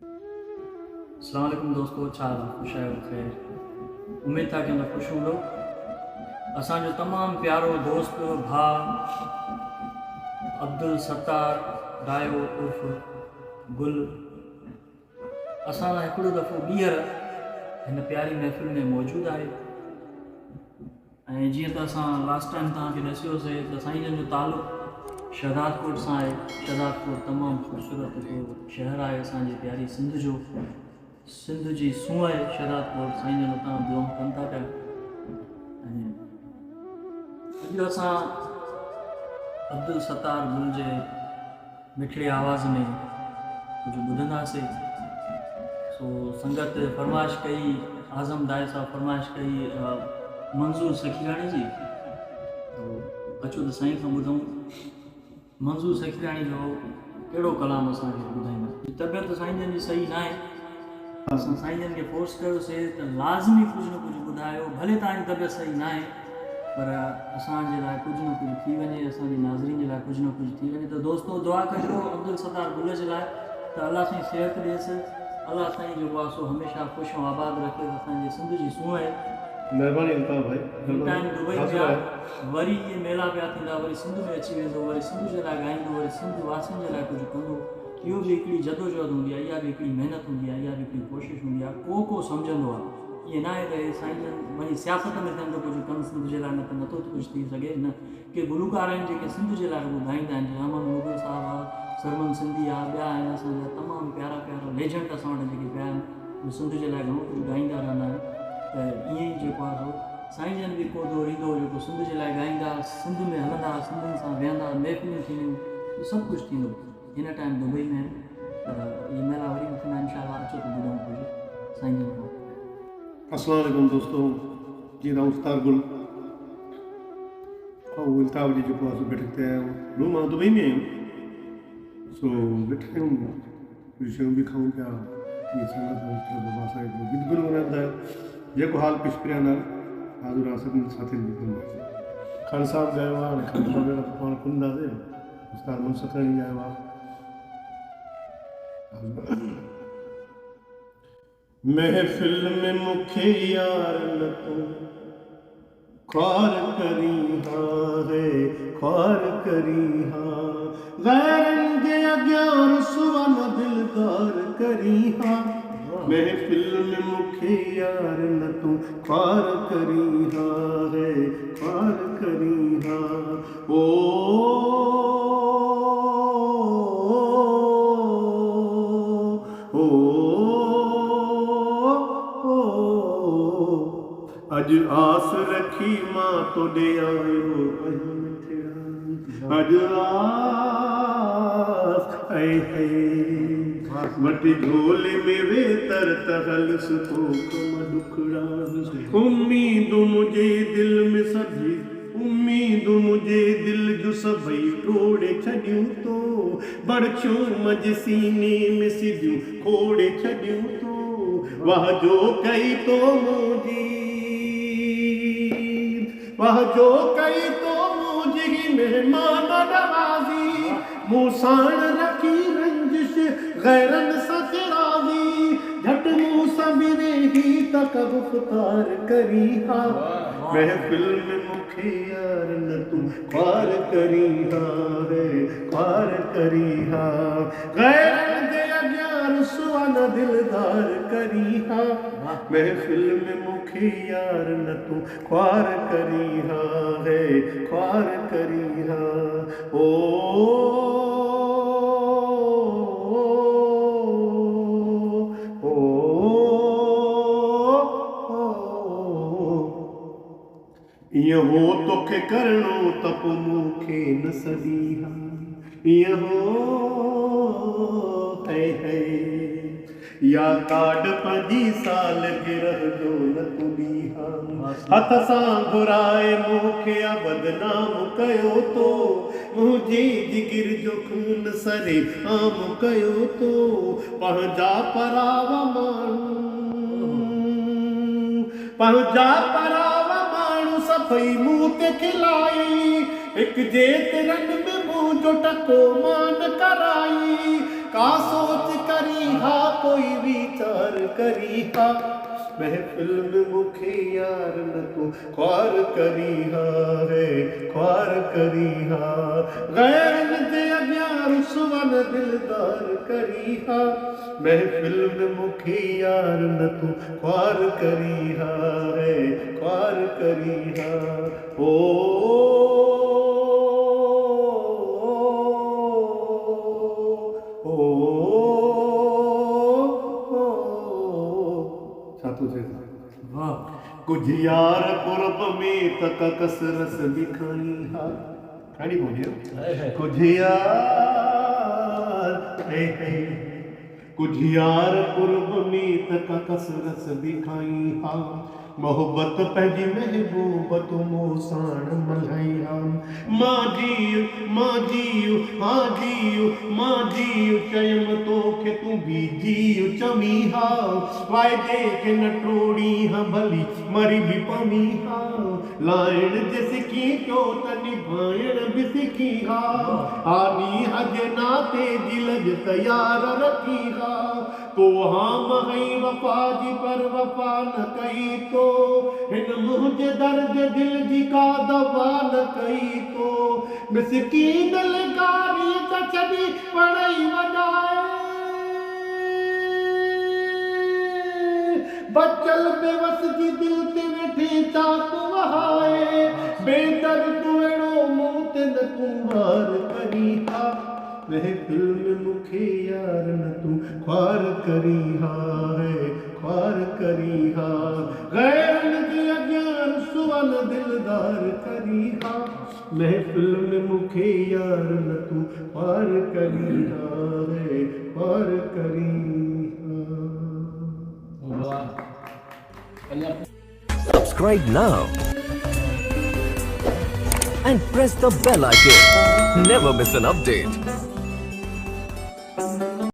अस्सलाम वालेकुम दोस्तों, छा ख़ुशि आहियो? ख़ैर, उमेद था कि अंदरि ख़ुशि हूंदो। असांजो तमामु प्यारो दोस्त भाउ अब्दुल सत्तार डायो उर्फ़ गुल असां सां हिकिड़ो दफ़ो ॿीहर हिन प्यारी महफ़िल में मौजूदु आहे। ऐं जीअं त असां लास्ट टाइम तव्हांखे ॾसियोसीं त साईं जन जो तालुक़ु शहदादकोट सां आहे। शहदादकोट तमामु ख़ूबसूरत हिकिड़ो शहरु आहे असांजे प्यारी सिंध जो। सिंध जी सूंह आहे शहदादकोट। साईं जन उतां बिलोंग कनि था पिया। ऐं अॼु असां अब्दुल सत्तार गुल जे मिठड़ी आवाज़ में कुझु ॿुधंदासीं। सो संगत फरमाइश कई, आज़म दाए साहब फरमाइश कई मंज़ूर सखीराणी जी, तो अचो त साईं खां ॿुधूं मंज़ूर सखीराणी जो कहिड़ो कलाम असांखे ॿुधाईंदा। तबियत साईं जन जी सही न आहे, असां साईं जन खे फोर्स कयोसीं त लाज़मी कुझु न कुझु ॿुधायो, भले तव्हांजी तबियत सही न आहे पर असांजे लाइ कुझु न कुझु थी वञे, असांजे नाज़रीन जे लाइ कुझु न कुझु थी वञे। त दोस्तो दुआ कजो अब्दुल सत्तार गुल जे लाइ त अल्लाह साईं सिहत ॾिएसि, अल्लाह साईं जेको आहे सो हमेशह ख़ुशि ऐं आबाद रखे। असांजे सिंध जी सूंह आहे। महिरबानी भाई टाइम दुबई पिया, वरी इहे मेला पिया थींदा, वरी सिंध में अची वेंदो, वरी सिंध जे लाइ ॻाईंदो, वरी सिंध वासियुनि जे लाइ कुझु कंदो। इहो बि हिकिड़ी जदोजहद हूंदी आहे, इहा बि हिकिड़ी महिनत हूंदी आहे, इहा बि हिकिड़ी कोशिशि हूंदी आहे। को सम्झंदो आहे, ईअं न आहे त हे साईं जन वञी सियासत में थियनि त कुझु कनि सिंध जे लाइ, न त नथो कुझु थी सघे। न के गुलूकार आहिनि जेके सिंध जे लाइ ॻाईंदा आहिनि, जीअं अमन मुगल साहब आहे, सरमन सिंधी आहे, ॿिया आहिनि असांजा तमामु प्यारा प्यारा लेजेंड असां वटि जेके पिया आहिनि, सिंध जे लाइ घणो कुझु ॻाईंदा रहंदा आहिनि। त ईअं ई जेको आहे सो साईं जन बि को दौर ईंदो जेको सिंध जे लाइ ॻाईंदा, सिंध में हलंदा, सिंधियुनि सां वेहंदा, महफ़िलियूं थींदियूं, सभु कुझु थींदो। हिन टाइम दुबई में त इहे मेला वरी बि थींदा इंशाअल्लाह। अचो त ॿुधूं कुझु साईं जन खां। अस्सलाम वालेकुम दोस्तों, जी राम सत्तार गुल ऐं इल्ताफ़ जी जेको आहे सो बैठक ते आया आहियूं। मां दुबई में आहियूं, सो वेठा आहियूं, कुझु शयूं बि खाऊं पिया। गीत गुल ॿुधायो जेको हाल पेश करिया न हाज़ुर आहे सभिनी साथियुनि जी ख़िदमत। खान साहब ॻायो आहे, हाणे खान साहब जो पाण कुंदासीं, उस्ताद मनसुख सखणी ॻायो आहे। महफ़िल में मूंखे यार न तूं ख्वार करी है, ख्वार करी गैरन जे अॻियां रुसवा न दिलदार करी महफ़िल में मूंखे यार न तूं ख्वार करी है, ख्वार करी ओ अज आस रखी मां तोड़े आयो, अज आस मटी झोले में वे तर तहल सुतो कम दुखड़ा उम्मीद मुझे दिल में सभी, उम्मीद मुझे दिल जो सभई टोड़े छॾियूं तो बड़छो मज सीने में सिधियूं खोड़े छॾियूं तो वाह जो कई तो मुझी, वाह जो कई तो मुझी मेहमान नवाज़ी मूं साण रखी रंजिश गैरन सां राज़ी झट मूं सबिरे ही तक गुफ़्तार करी महफ़िल में मूंखे यार न तूं ख्वार करी है, ख्वार करी गैरन जे अॻियां रुसवा न दिलदार करी महफ़िल में मूंखे यार न तूं ख्वार करी है, ख्वार करी ओ इहो हो तोखे करणो त पोइ मूंखे न सदी इहो है या काड 5 साल गिरह जो न तूं ॾींहा हथ सां घुराए मूंखे बदनाम कयो तो मुंहिंजे जिगर जो खून सरे आम कयो तो पंहिंजा परावा माण्हू सभई मूं ते खिलाई हिक जेतिरन में मूं जो टको मान कराई का सोच करी हा कोई वीचार करी हा महफिल में मुखे यार न तू ख्वार करी हा है ख्वार करी हा गैरन ते अॻियां रुसवन दिलदार करी हा महफिल में मुखे यार न तू ख्वार करी हा है ख्वार करी हा ओ वाह कुछ यार कुर्ब में तक कसरस दिखाई हा खानी बोलिए कुछ यार कुछ यार कुर्ब में तक कसरस दिखाई हा मोहब्बत पंहिंजी महबूबत मूसाण मल्हाई राम मां जीउ चयम तोखे तूं बि जीउ चमी हा वाइदे खे न टोड़ी हा भली मरी बि पमी हा लाइण जे सिखी पियो त निभाइण बि सिखी हा आनी हज नाते दिल तयार रखी हा तो हम हई वफा जी पर वफा न कई तो हिन मुंहिंजे दर्द दिल जी का दवा न कई तो मिसकीन लगारी त छॾी पढ़ाई वॼाए बचल बेवस जी दिल ते वेठे चाक वहाए बेदर्द अहिड़ो मूं ते न तूं वार करी हा महफिल में मुखे यार न तू ख्वार करी हा है ख्वार करी हा गैरन के अॻियां रुसवन दिलदार करी हा महफिल में मुखे यार न तू ख्वार करी हा है ख्वार करी हा Subscribe now and press the bell icon. Never miss an update.